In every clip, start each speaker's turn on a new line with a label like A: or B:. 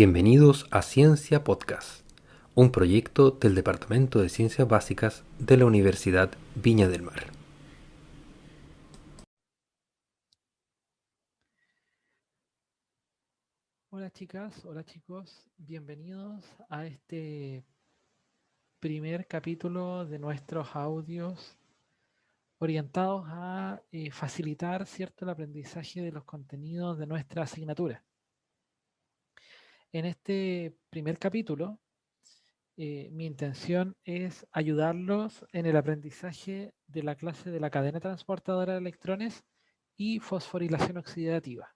A: Bienvenidos a Ciencia Podcast, un proyecto del Departamento de Ciencias Básicas de la Universidad Viña del Mar.
B: Hola chicas, hola chicos, bienvenidos a este primer capítulo de nuestros audios orientados a facilitar, ¿cierto?, el aprendizaje de los contenidos de nuestra asignatura. En este primer capítulo, mi intención es ayudarlos en el aprendizaje de la clase de la cadena transportadora de electrones y fosforilación oxidativa.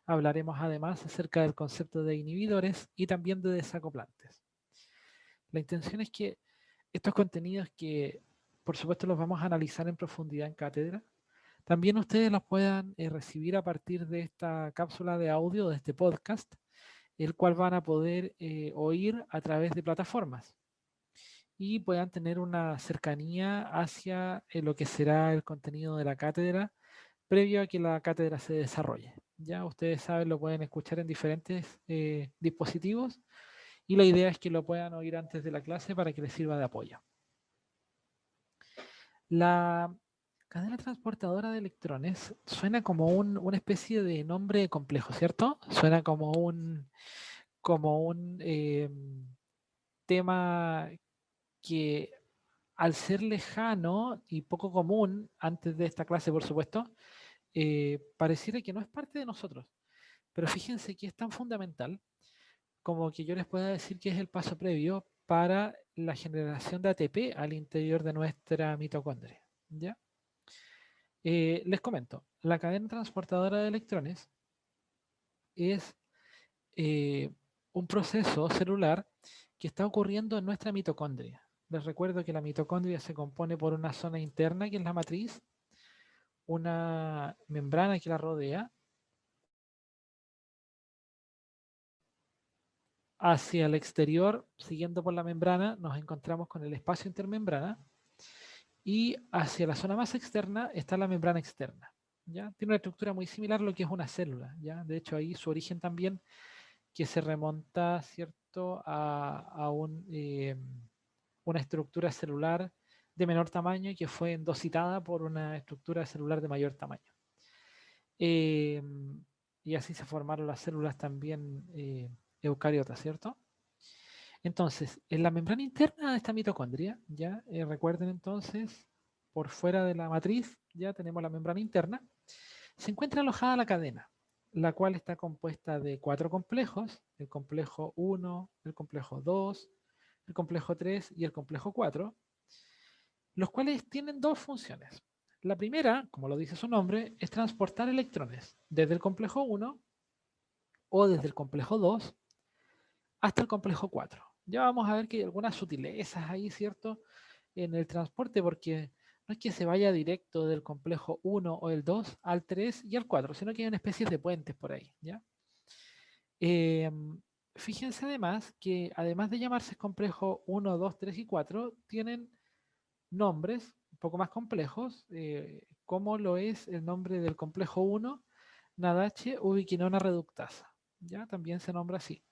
B: Hablaremos además acerca del concepto de inhibidores y también de desacoplantes. La intención es que estos contenidos que por supuesto los vamos a analizar en profundidad en cátedra, también ustedes los puedan recibir a partir de esta cápsula de audio, de este podcast, el cual van a poder oír a través de plataformas y puedan tener una cercanía hacia lo que será el contenido de la cátedra previo a que la cátedra se desarrolle. Ya ustedes saben, lo pueden escuchar en diferentes dispositivos y la idea es que lo puedan oír antes de la clase para que les sirva de apoyo. La cadena transportadora de electrones suena como una especie de nombre complejo, ¿cierto? Suena como un tema que al ser lejano y poco común, antes de esta clase, por supuesto, pareciera que no es parte de nosotros. Pero fíjense que es tan fundamental como que yo les pueda decir que es el paso previo para la generación de ATP al interior de nuestra mitocondria. ¿Ya? Les comento, la cadena transportadora de electrones es eh, un proceso celular que está ocurriendo en nuestra mitocondria. Les recuerdo que la mitocondria se compone por una zona interna que es la matriz, una membrana que la rodea. Hacia el exterior, siguiendo por la membrana, nos encontramos con el espacio intermembrana y hacia la zona más externa está la membrana externa. ¿Ya? Tiene una estructura muy similar a lo que es una célula. ¿Ya? De hecho, ahí su origen también que se remonta, ¿cierto?, a una estructura celular de menor tamaño y que fue endocitada por una estructura celular de mayor tamaño. Eh, y así se formaron las células también eucariotas, ¿cierto? Entonces, en la membrana interna de esta mitocondria, ya recuerden entonces, por fuera de la matriz, ya tenemos la membrana interna, se encuentra alojada la cadena, la cual está compuesta de 4 complejos, el complejo 1, el complejo 2, el complejo 3 y el complejo 4, los cuales tienen dos funciones. La primera, como lo dice su nombre, es transportar electrones desde el complejo 1 o desde el complejo 2 hasta el complejo 4. Ya vamos a ver que hay algunas sutilezas ahí, ¿cierto?, en el transporte, porque no es que se vaya directo del complejo 1 o el 2 al 3 y al 4, sino que hay una especie de puentes por ahí, ¿ya? Eh, Fíjense además que además de llamarse complejo 1, 2, 3 y 4, tienen nombres un poco más complejos, como lo es el nombre del complejo 1, Nadache ubiquinona reductasa, ¿ya? También se nombra así.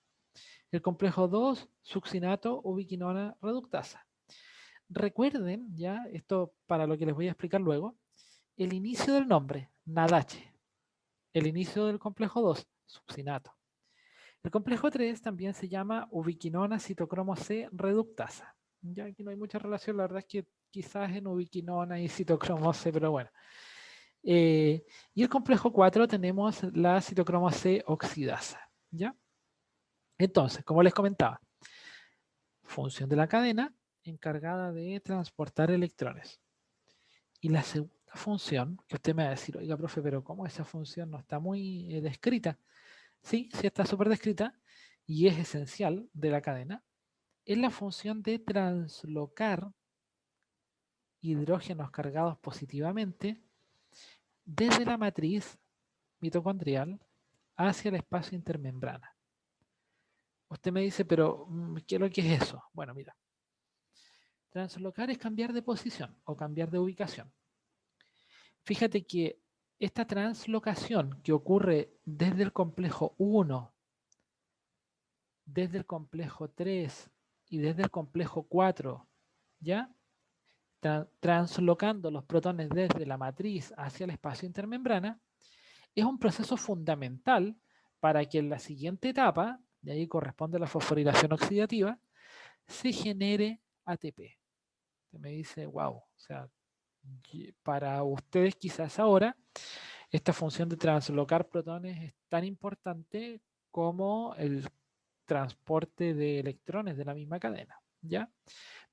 B: El complejo 2, succinato ubiquinona reductasa. Recuerden, ya, esto para lo que les voy a explicar luego, el inicio del nombre, Nadache. El inicio del complejo 2, succinato. El complejo 3 también se llama ubiquinona citocromo C reductasa. Ya aquí no hay mucha relación, la verdad es que quizás en ubiquinona y citocromo C, pero bueno. Y el complejo 4 tenemos la citocromo C oxidasa. ¿Ya? Entonces, como les comentaba, función de la cadena encargada de transportar electrones. Y la segunda función, que usted me va a decir, oiga, profe, pero ¿cómo esa función no está muy descrita? Sí, sí está súper descrita y es esencial de la cadena. Es la función de translocar hidrógenos cargados positivamente desde la matriz mitocondrial hacia el espacio intermembrana. Usted me dice, pero ¿qué es lo que es eso? Bueno, mira, translocar es cambiar de posición o cambiar de ubicación. Fíjate que esta translocación que ocurre desde el complejo 1 desde el complejo 3 y desde el complejo 4, ¿ya? Translocando los protones desde la matriz hacia el espacio intermembrana, es un proceso fundamental para que en la siguiente etapa, de ahí corresponde la fosforilación oxidativa, se genere ATP. Usted me dice, wow, o sea, para ustedes quizás ahora esta función de translocar protones es tan importante como el transporte de electrones de la misma cadena, ¿ya?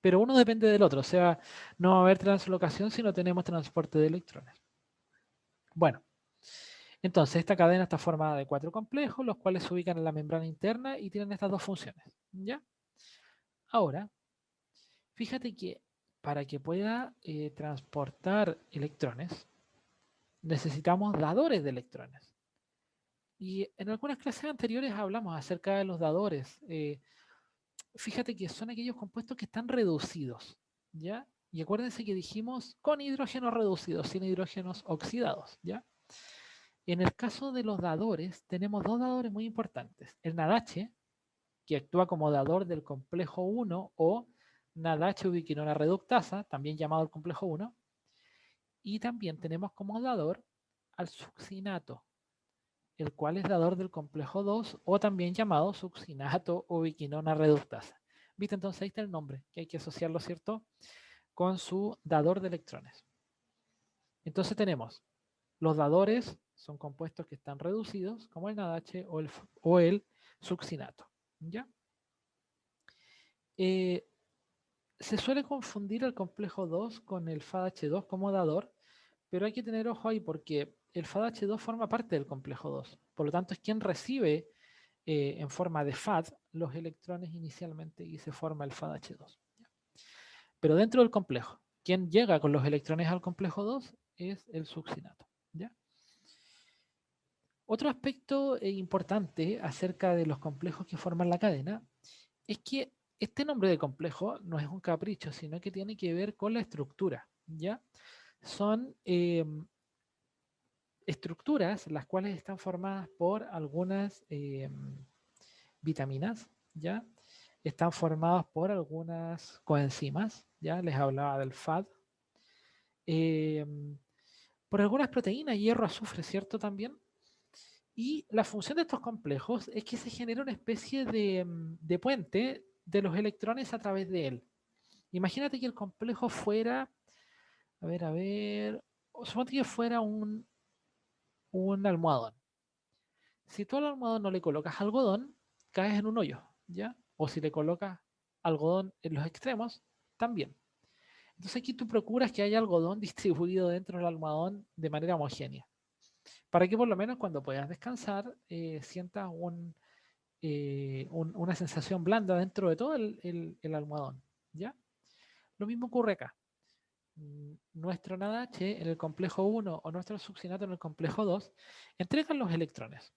B: Pero uno depende del otro, o sea, no va a haber translocación si no tenemos transporte de electrones. Bueno, entonces esta cadena está formada de 4 complejos, los cuales se ubican en la membrana interna y tienen estas dos funciones, ¿ya? Ahora, fíjate que para que pueda transportar electrones, necesitamos dadores de electrones. Y en algunas clases anteriores hablamos acerca de los dadores. Fíjate que son aquellos compuestos que están reducidos, ¿ya? Y acuérdense que dijimos con hidrógenos reducidos, sin hidrógenos oxidados, ¿ya? En el caso de los dadores, tenemos dos dadores muy importantes. El NADH, que actúa como dador del complejo 1 o NADH ubiquinona reductasa, también llamado el complejo 1. Y también tenemos como dador al succinato, el cual es dador del complejo 2 o también llamado succinato ubiquinona reductasa. ¿Viste? Entonces ahí está el nombre, que hay que asociarlo, ¿cierto?, con su dador de electrones. Entonces tenemos los dadores, son compuestos que están reducidos, como el NADH o el succinato, ¿ya? Se suele confundir el complejo 2 con el FADH2 como dador, pero hay que tener ojo ahí porque el FADH2 forma parte del complejo 2. Por lo tanto, es quien recibe en forma de FAD los electrones inicialmente y se forma el FADH2. Pero dentro del complejo, quien llega con los electrones al complejo 2 es el succinato, ¿ya? Otro aspecto importante acerca de los complejos que forman la cadena es que este nombre de complejo no es un capricho, sino que tiene que ver con la estructura, ¿ya? Son estructuras las cuales están formadas por algunas vitaminas, ¿ya? Están formadas por algunas coenzimas, ¿ya? Les hablaba del FAD. Por algunas proteínas, hierro, azufre, ¿cierto? También. Y la función de estos complejos es que se genera una especie de puente de los electrones a través de él. Imagínate que el complejo fuera, a ver, suponte que fuera un almohadón. Si tú al almohadón no le colocas algodón, caes en un hoyo, ¿ya? O si le colocas algodón en los extremos, también. Entonces aquí tú procuras que haya algodón distribuido dentro del almohadón de manera homogénea, para que por lo menos cuando puedas descansar sientas una sensación blanda dentro de todo el almohadón, ¿ya? Lo mismo ocurre acá. Nuestro NADH en el complejo 1 o nuestro succinato en el complejo 2 entregan los electrones,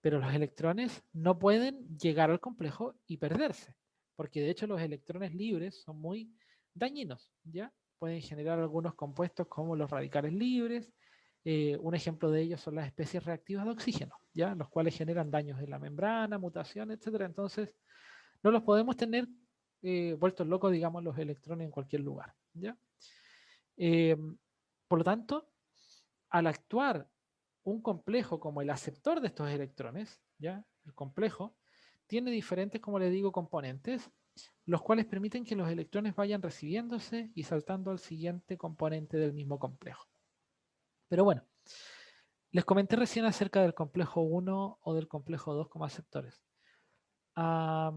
B: pero los electrones no pueden llegar al complejo y perderse, porque de hecho los electrones libres son muy dañinos, ¿ya? Pueden generar algunos compuestos como los radicales libres. Un ejemplo de ellos son las especies reactivas de oxígeno, ¿ya? Los cuales generan daños en la membrana, mutación, etcétera. Entonces, no los podemos tener vueltos locos, digamos, los electrones en cualquier lugar, ¿ya? Eh, por lo tanto, al actuar un complejo como el aceptor de estos electrones, ¿ya? El complejo tiene diferentes, como le digo, componentes, los cuales permiten que los electrones vayan recibiéndose y saltando al siguiente componente del mismo complejo. Pero bueno, les comenté recién acerca del complejo 1 o del complejo 2 como aceptores. Pero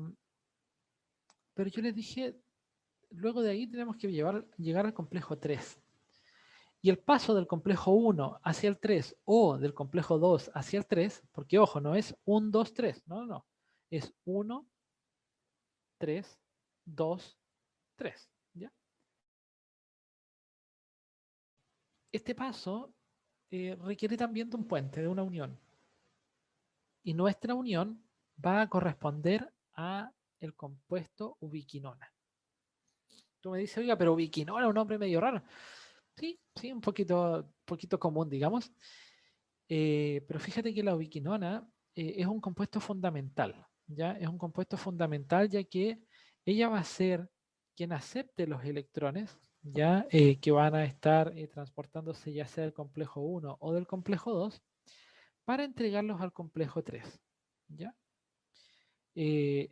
B: yo les dije, luego de ahí tenemos que llegar al complejo 3. Y el paso del complejo 1 hacia el 3 o del complejo 2 hacia el 3, porque ojo, no es 1, 2, 3, no, es 1, 3, 2, 3, ¿ya? Este paso requiere también de un puente, de una unión. Y nuestra unión va a corresponder a el compuesto ubiquinona. Tú me dices, oiga, pero ubiquinona es un nombre medio raro. Sí, un poquito común, digamos. Pero fíjate que la ubiquinona es un compuesto fundamental. ¿ya? Es un compuesto fundamental, ya que ella va a ser quien acepte los electrones, ¿ya? Que van a estar transportándose ya sea del complejo 1 o del complejo 2 para entregarlos al complejo 3, ¿ya? Eh,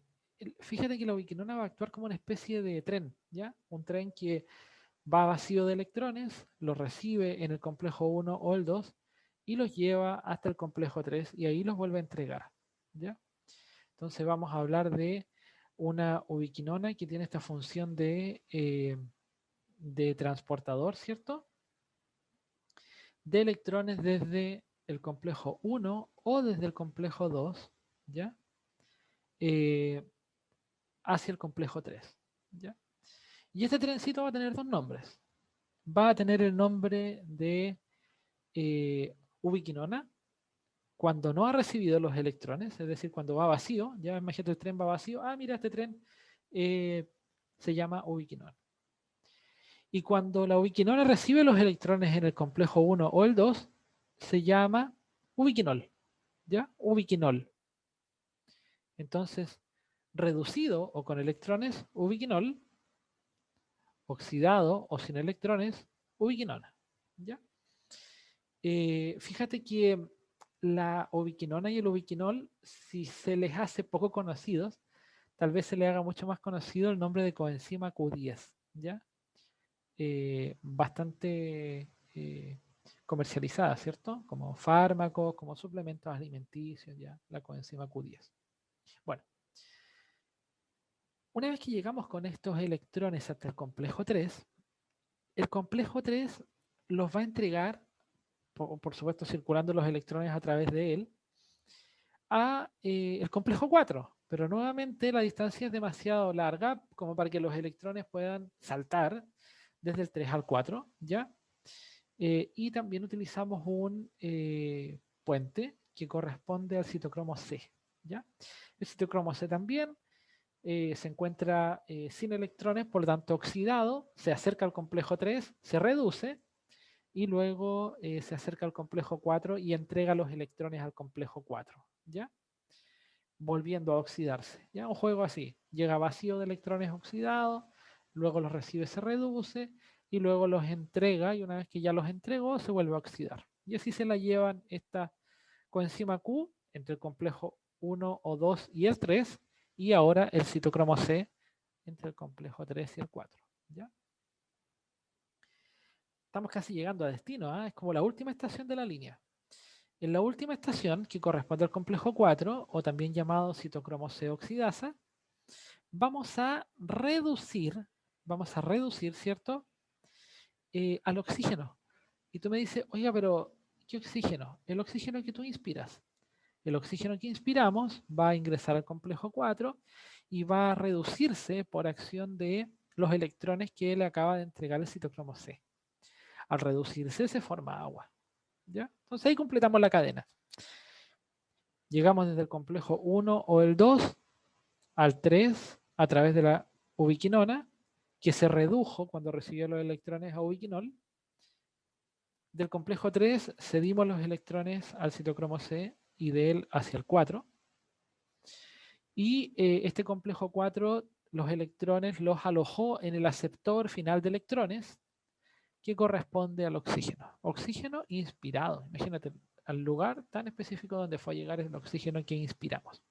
B: Fíjate que la ubiquinona va a actuar como una especie de tren, ¿ya? Un tren que va vacío de electrones, los recibe en el complejo 1 o el 2 y los lleva hasta el complejo 3 y ahí los vuelve a entregar, ¿ya? Entonces vamos a hablar de una ubiquinona que tiene esta función de transportador, ¿cierto? De electrones desde el complejo 1 o desde el complejo 2, ¿ya? Eh, Hacia el complejo 3, ¿ya? Y este trencito va a tener dos nombres. Va a tener el nombre de ubiquinona cuando no ha recibido los electrones, es decir, cuando va vacío. Ya imagínate, el tren va vacío. Ah, mira, este tren eh, se llama ubiquinona. Y cuando la ubiquinona recibe los electrones en el complejo 1 o el 2, se llama ubiquinol. ¿Ya? Ubiquinol. Entonces, reducido o con electrones, ubiquinol, oxidado o sin electrones, ubiquinona. ¿Ya? Fíjate que la ubiquinona y el ubiquinol, si se les hace poco conocidos, tal vez se le haga mucho más conocido el nombre de coenzima Q10, ¿ya? Bastante comercializada, ¿cierto? Como fármacos, como suplementos alimenticios, ¿ya? La coenzima Q10. Bueno, una vez que llegamos con estos electrones hasta el complejo 3, el complejo 3 los va a entregar, por supuesto circulando los electrones a través de él, a el complejo 4, pero nuevamente la distancia es demasiado larga como para que los electrones puedan saltar desde el 3 al 4, ¿ya? Y también utilizamos un puente que corresponde al citocromo C, ¿ya? El citocromo C también se encuentra sin electrones, por lo tanto oxidado, se acerca al complejo 3, se reduce y luego se acerca al complejo 4 y entrega los electrones al complejo 4, ¿ya? Volviendo a oxidarse. ¿Ya? Un juego así. Llega vacío de electrones oxidados, luego los recibe, se reduce y luego los entrega y una vez que ya los entregó se vuelve a oxidar. Y así se la llevan esta coenzima Q entre el complejo 1 o 2 y el 3 y ahora el citocromo C entre el complejo 3 y el 4. ¿Ya? Estamos casi llegando a destino, ¿eh? Es como la última estación de la línea. En la última estación, que corresponde al complejo 4, o también llamado citocromo C oxidasa, vamos a reducir, ¿cierto? Al oxígeno. Y tú me dices, oiga, pero ¿qué oxígeno? El oxígeno que tú inspiras. El oxígeno que inspiramos va a ingresar al complejo 4 y va a reducirse por acción de los electrones que le acaba de entregar el citocromo C. Al reducirse se forma agua. ¿Ya? Entonces ahí completamos la cadena. Llegamos desde el complejo 1 o el 2 al 3 a través de la ubiquinona, que se redujo cuando recibió los electrones a ubiquinol. Del complejo 3 cedimos los electrones al citocromo C y de él hacia el 4. Y este complejo 4, los electrones los alojó en el aceptor final de electrones, que corresponde al oxígeno. Oxígeno inspirado. Imagínate, al lugar tan específico donde fue a llegar el oxígeno que inspiramos.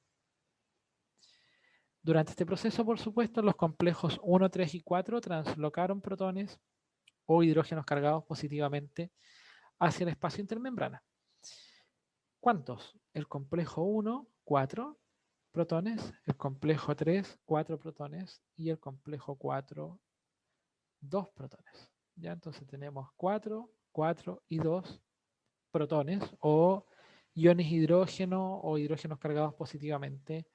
B: Durante este proceso, por supuesto, los complejos 1, 3 y 4 translocaron protones o hidrógenos cargados positivamente hacia el espacio intermembrana. ¿Cuántos? El complejo 1, 4 protones, el complejo 3, 4 protones y el complejo 4, 2 protones. ¿Ya? Entonces tenemos 4, 4 y 2 protones o iones hidrógeno o hidrógenos cargados positivamente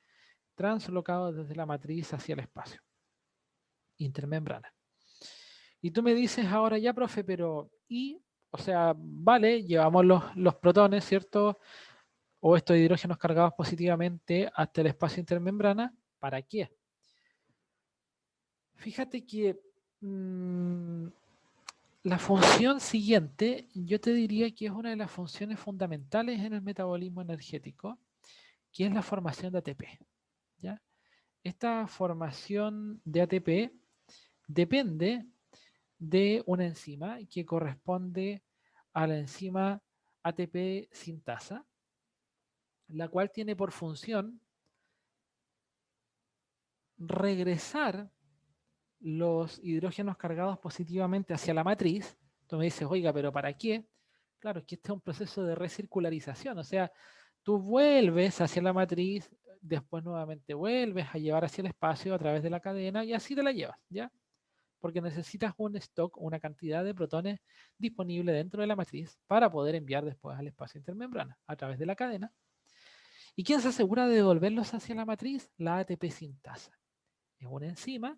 B: translocados desde la matriz hacia el espacio intermembrana. Y tú me dices ahora ya, profe, pero o sea, vale, llevamos los protones, ¿cierto? O estos hidrógenos cargados positivamente hasta el espacio intermembrana, ¿para qué? Fíjate que la función siguiente, yo te diría que es una de las funciones fundamentales en el metabolismo energético, que es la formación de ATP. ¿ya? Esta formación de ATP depende de una enzima que corresponde a la enzima ATP sintasa, la cual tiene por función regresar los hidrógenos cargados positivamente hacia la matriz. Tú me dices, oiga, pero ¿para qué? Claro, es que este es un proceso de recircularización, o sea, tú vuelves hacia la matriz, después nuevamente vuelves a llevar hacia el espacio a través de la cadena y así te la llevas, ¿ya? Porque necesitas un stock, una cantidad de protones disponible dentro de la matriz para poder enviar después al espacio intermembrana a través de la cadena. ¿Y quién se asegura de devolverlos hacia la matriz? La ATP sintasa. Es una enzima,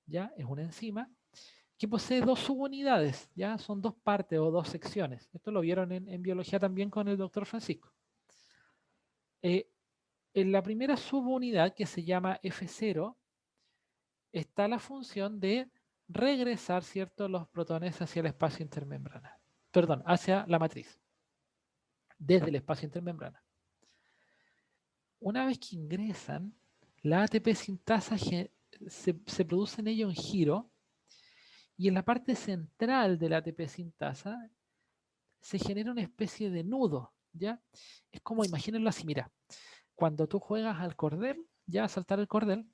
B: ¿ya? Es una enzima que posee dos subunidades, ¿ya? Son dos partes o dos secciones. Esto lo vieron en biología también con el doctor Francisco. En la primera subunidad, que se llama F0, está la función de regresar, ¿cierto?, los protones hacia el espacio intermembrana. Perdón, hacia la matriz, desde el espacio intermembrana. Una vez que ingresan, la ATP sintasa se produce en ello un giro y en la parte central de la ATP sintasa se genera una especie de nudo, ¿ya? Es como, imagínenlo así, mira, cuando tú juegas al cordel, ya a saltar el cordel,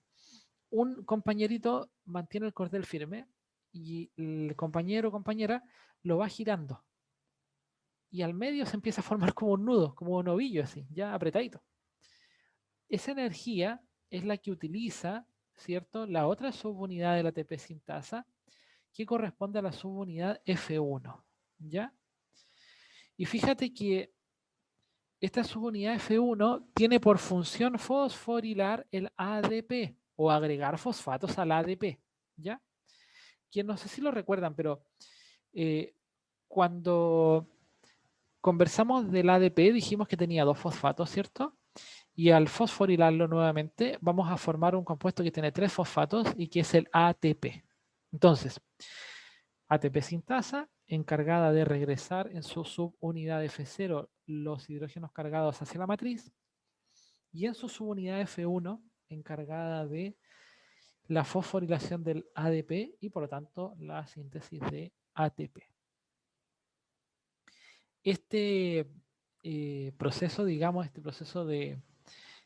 B: un compañerito mantiene el cordel firme y el compañero o compañera lo va girando. Y al medio se empieza a formar como un nudo, como un ovillo así, ya apretadito. Esa energía es la que utiliza, ¿cierto?, la otra subunidad de la ATP sintasa, que corresponde a la subunidad F1, ¿ya? Y fíjate que esta subunidad F1 tiene por función fosforilar el ADP o agregar fosfatos al ADP, ¿ya? Que no sé si lo recuerdan, pero cuando conversamos del ADP dijimos que tenía dos fosfatos, ¿cierto? Y al fosforilarlo nuevamente vamos a formar un compuesto que tiene tres fosfatos y que es el ATP. Entonces, ATP sintasa, encargada de regresar en su subunidad F0 los hidrógenos cargados hacia la matriz, y en su subunidad F1, encargada de la fosforilación del ADP y por lo tanto la síntesis de ATP. Este proceso, digamos, este proceso de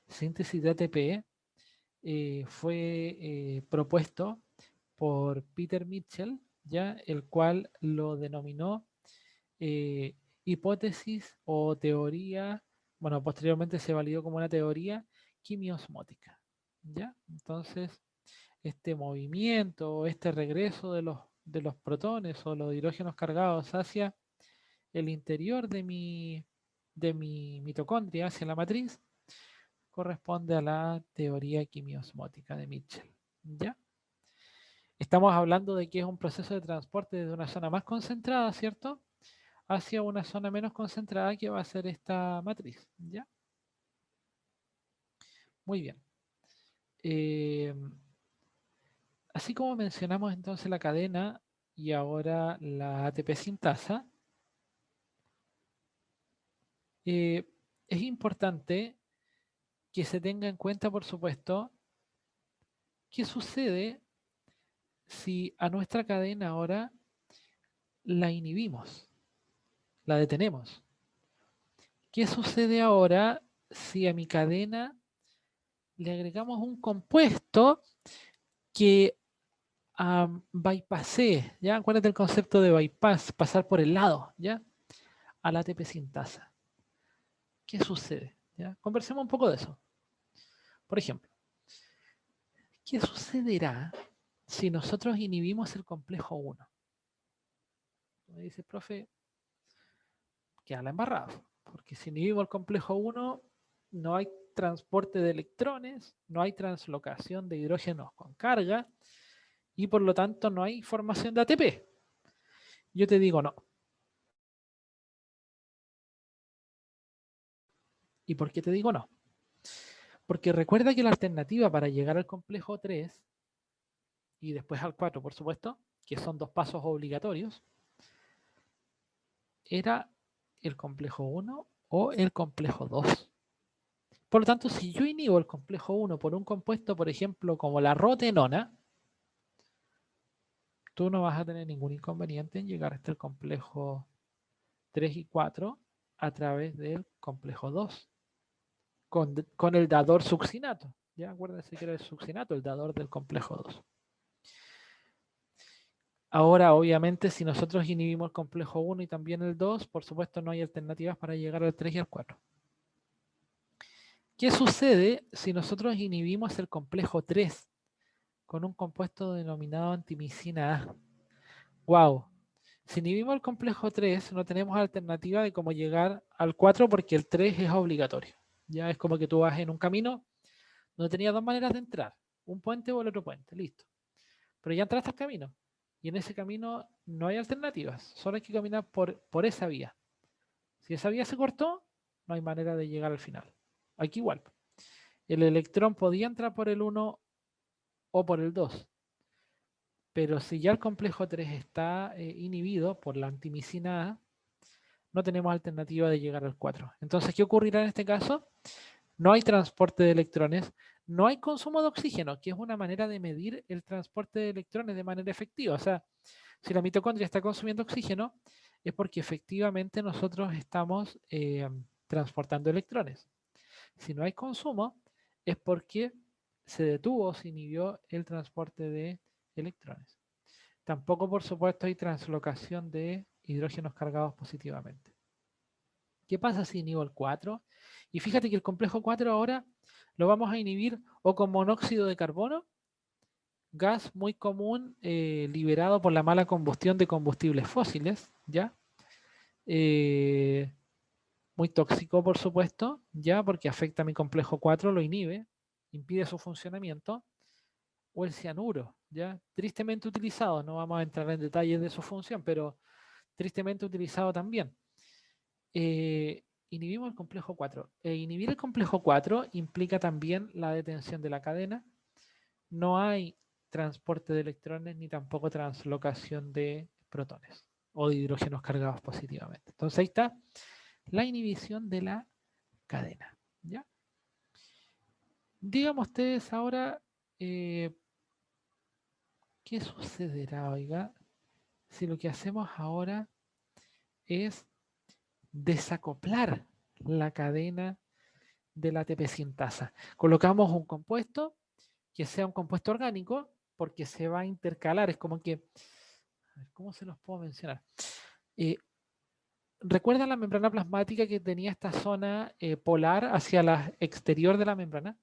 B: síntesis de ATP fue propuesto por Peter Mitchell, ¿ya? El cual lo denominó hipótesis o teoría, bueno, posteriormente se validó como una teoría quimiosmótica, ¿ya? Entonces, este movimiento, este regreso de los protones o los hidrógenos cargados hacia el interior de mi mitocondria, hacia la matriz, corresponde a la teoría quimiosmótica de Mitchell, ¿ya? Estamos hablando de que es un proceso de transporte desde una zona más concentrada, ¿cierto?, hacia una zona menos concentrada que va a ser esta matriz, ¿ya? Muy bien. Así como mencionamos entonces la cadena y ahora la ATP sintasa, es importante que se tenga en cuenta, por supuesto, qué sucede si a nuestra cadena ahora la inhibimos, la detenemos. ¿Qué sucede ahora si a mi cadena le agregamos un compuesto que bypassé, ¿ya? Acuérdate del concepto de bypass, pasar por el lado, ¿ya? A la ATP sintasa. ¿Qué sucede? ¿Ya? Conversemos un poco de eso. Por ejemplo, ¿qué sucederá si nosotros inhibimos el complejo 1? Me dice, profe, queda la embarrada, porque si inhibimos el complejo 1, no hay transporte de electrones, no hay translocación de hidrógenos con carga y por lo tanto no hay formación de ATP. Yo te digo no. ¿Y por qué te digo no? Porque recuerda que la alternativa para llegar al complejo 3 y después al 4, por supuesto, que son dos pasos obligatorios, era el complejo 1 o el complejo 2. Por lo tanto, si yo inhibo el complejo 1 por un compuesto, por ejemplo, como la rotenona, tú no vas a tener ningún inconveniente en llegar hasta el complejo 3 y 4 a través del complejo 2, con el dador succinato. Ya acuérdense que era el succinato, el dador del complejo 2. Ahora, obviamente, si nosotros inhibimos el complejo 1 y también el 2, por supuesto no hay alternativas para llegar al 3 y al 4. ¿Qué sucede si nosotros inhibimos el complejo 3 con un compuesto denominado antimicina A? ¡Wow! Si inhibimos el complejo 3, no tenemos alternativa de cómo llegar al 4 porque el 3 es obligatorio. Ya es como que tú vas en un camino donde tenías dos maneras de entrar, un puente o el otro puente, listo. Pero ya entraste al camino y en ese camino no hay alternativas, solo hay que caminar por esa vía. Si esa vía se cortó, no hay manera de llegar al final. Aquí igual. El electrón podía entrar por el 1 o por el 2, pero si ya el complejo 3 está inhibido por la antimicina A, no tenemos alternativa de llegar al 4. Entonces, ¿qué ocurrirá en este caso? No hay transporte de electrones, no hay consumo de oxígeno, que es una manera de medir el transporte de electrones de manera efectiva. O sea, si la mitocondria está consumiendo oxígeno, es porque efectivamente nosotros estamos transportando electrones. Si no hay consumo, es porque se detuvo, se inhibió el transporte de electrones. Tampoco, por supuesto, hay translocación de hidrógenos cargados positivamente. ¿Qué pasa si inhibo el 4? Y fíjate que el complejo 4 ahora lo vamos a inhibir o con monóxido de carbono, gas muy común liberado por la mala combustión de combustibles fósiles, ¿ya? Muy tóxico, por supuesto, ¿ya? Porque afecta a mi complejo 4, lo inhibe, impide su funcionamiento, o el cianuro, ¿ya? Tristemente utilizado, no vamos a entrar en detalles de su función, pero tristemente utilizado también. Inhibimos el complejo 4. Inhibir el complejo 4 implica también la detención de la cadena. No hay transporte de electrones ni tampoco translocación de protones o de hidrógenos cargados positivamente. Entonces ahí está la inhibición de la cadena. ¿Ya? Díganme ustedes ahora qué sucederá, oiga, si lo que hacemos ahora es desacoplar la cadena de la ATP sintasa. Colocamos un compuesto que sea un compuesto orgánico porque se va a intercalar. Es como que, a ver, ¿cómo se los puedo mencionar? ¿Recuerdan la membrana plasmática que tenía esta zona polar hacia el exterior de la membrana?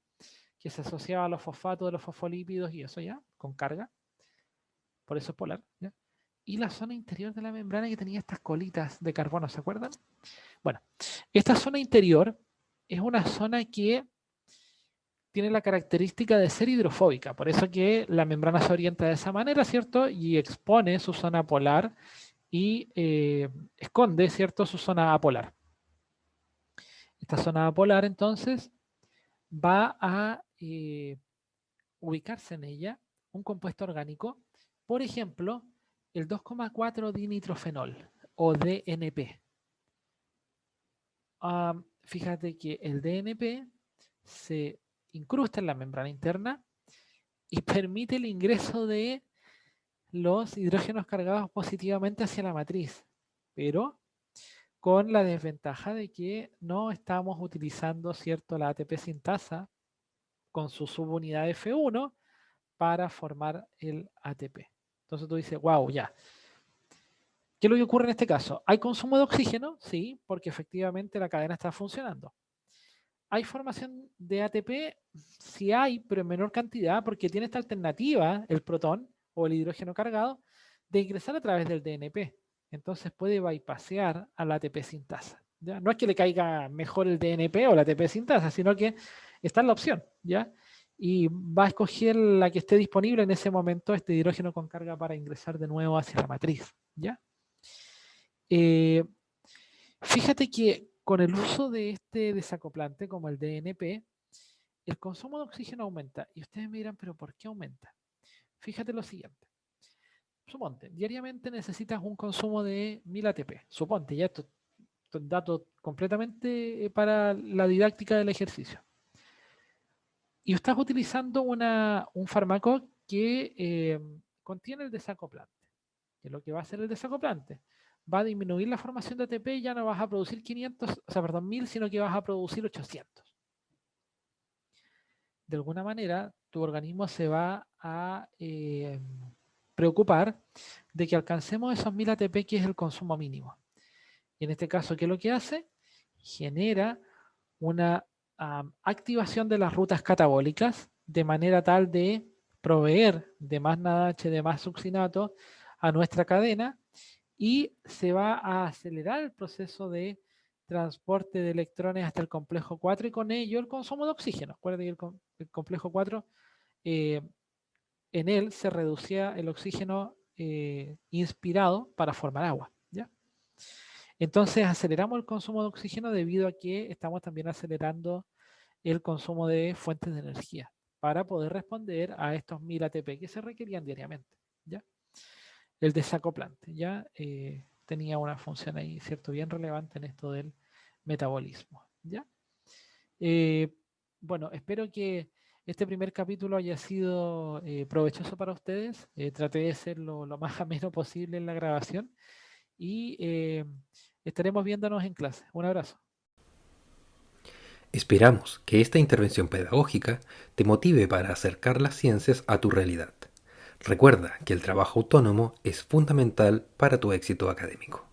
B: Que se asociaba a los fosfatos de los fosfolípidos y eso ya, con carga. Por eso es polar. ¿Ya? Y la zona interior de la membrana que tenía estas colitas de carbono, ¿se acuerdan? Bueno, esta zona interior es una zona que tiene la característica de ser hidrofóbica, por eso que la membrana se orienta de esa manera, ¿cierto? Y expone su zona polar y esconde, ¿cierto?, su zona apolar. Esta zona apolar, entonces, va a ubicarse en ella un compuesto orgánico, por ejemplo, el 2,4 dinitrofenol o DNP. Fíjate que el DNP se incrusta en la membrana interna y permite el ingreso de los hidrógenos cargados positivamente hacia la matriz, pero con la desventaja de que no estamos utilizando, ¿cierto?, la ATP sintasa con su subunidad F1 para formar el ATP. Entonces tú dices, wow, ya. ¿Qué es lo que ocurre en este caso? ¿Hay consumo de oxígeno? Sí, porque efectivamente la cadena está funcionando. ¿Hay formación de ATP? Sí hay, pero en menor cantidad, porque tiene esta alternativa, el protón o el hidrógeno cargado, de ingresar a través del DNP. Entonces puede bypassear a la ATP sintasa. ¿Ya? No es que le caiga mejor el DNP o la ATP sintasa, sino que está en la opción, ¿ya? Y va a escoger la que esté disponible en ese momento, este hidrógeno con carga para ingresar de nuevo hacia la matriz, ¿ya? Fíjate que con el uso de este desacoplante como el DNP, el consumo de oxígeno aumenta. Y ustedes me dirán, pero ¿por qué aumenta? Fíjate lo siguiente. Suponte, diariamente necesitas un consumo de 1000 ATP. Suponte, ya esto es dato completamente para la didáctica del ejercicio. y estás utilizando un fármaco que contiene el desacoplante. ¿Qué es lo que va a hacer el desacoplante? Va a disminuir la formación de ATP y ya no vas a producir 1000, sino que vas a producir 800. De alguna manera, tu organismo se va a preocupar de que alcancemos esos 1000 ATP, que es el consumo mínimo. Y en este caso, ¿qué es lo que hace? Genera una activación de las rutas catabólicas de manera tal de proveer de más NADH, de más succinato a nuestra cadena, y se va a acelerar el proceso de transporte de electrones hasta el complejo 4 y con ello el consumo de oxígeno. Acuérdense que el complejo 4, en él se reducía el oxígeno inspirado para formar agua. ¿Ya? Entonces aceleramos el consumo de oxígeno debido a que estamos también acelerando el consumo de fuentes de energía para poder responder a estos 1000 ATP que se requerían diariamente. ¿Ya? El desacoplante ya tenía una función ahí, ¿cierto? Bien relevante en esto del metabolismo. ¿Ya? Bueno, espero que este primer capítulo haya sido provechoso para ustedes. Traté de ser lo más ameno posible en la grabación y estaremos viéndonos en clase. Un abrazo.
A: Esperamos que esta intervención pedagógica te motive para acercar las ciencias a tu realidad. Recuerda que el trabajo autónomo es fundamental para tu éxito académico.